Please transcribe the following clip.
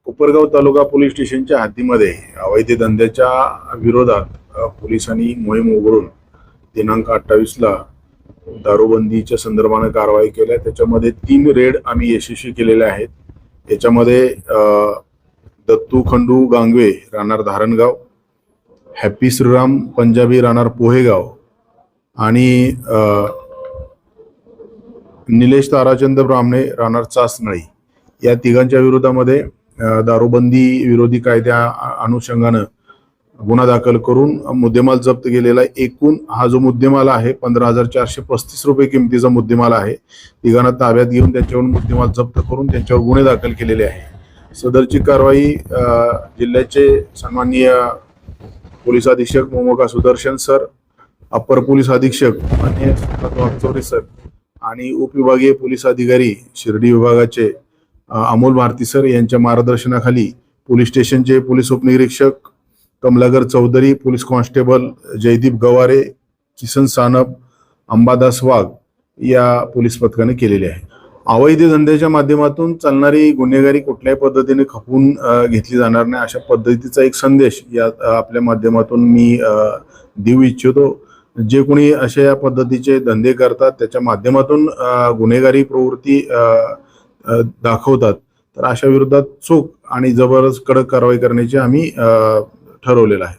कोपरगाव तालुका police स्टेशनच्या हद्दीमध्ये अवैध धंद्याच्या विरोधात पोलिसांनी मोहीम उघडून दिनांक 28ला दारूबंदीच्या संदर्भाने कारवाई केल्या। त्याच्यामध्ये 3 रेड आम्ही यशस्वी केलेले आहेत। याच्यामध्ये दत्तू खंडू गांगवे राहणार धारणगाव, हॅपी श्रीराम पंजाबी राहणार पोहेगाव आणि निलेश ताराचंद ब्राह्मणे राहणार चासनळी या तिघांच्या विरोधामध्ये दारूबंदी विरोधी कायद्या अनुषंगानं गुन्हा दाखल करून मुद्देमाल जप्त केलेला आहे। एकूण हा जो मुद्देमाल आहे 15,435 रुपये किमतीचा मुद्देमाल आहे। तिघांना ताब्यात घेऊन त्यांच्यावरून मुद्देमाल जप्त करून त्यांच्यावर गुन्हे दाखल केलेले आहे। सदरची कारवाई जिल्ह्याचे सन्माननीय पोलीस अधीक्षक मोमोका सुदर्शन सर, अप्पर पोलीस अधीक्षक माननीय वागचौरे सर आणि उपविभागीय पोलीस अधिकारी शिर्डी विभागाचे अमोल भारती सर यांच्या मार्गदर्शनाखाली पोलीस स्टेशनचे पोलीस उपनिरीक्षक कमलाकर चौधरी, पोलीस कॉन्स्टेबल जयदीप गवारे, किसन सानप, अंबादास वाघ या पोलीस पथकाने केलेले आहे। अवैध धंद्याच्या माध्यमातून चालणारी गुन्हेगारी कुठल्याही पद्धतीने खपवून घेतली जाणार नाही अशा पद्धतीचा एक संदेश या आपल्या माध्यमातून मी देऊ इच्छितो। जे कोणी अशा पद्धतीचे धंदे करतात त्याच्या माध्यमातून गुन्हेगारी प्रवृत्ती दाखवतात तर अशा विरोधात चोख आणि जबरदस्त कडक कारवाई करण्याचे आम्ही ठरवलेलं आहे।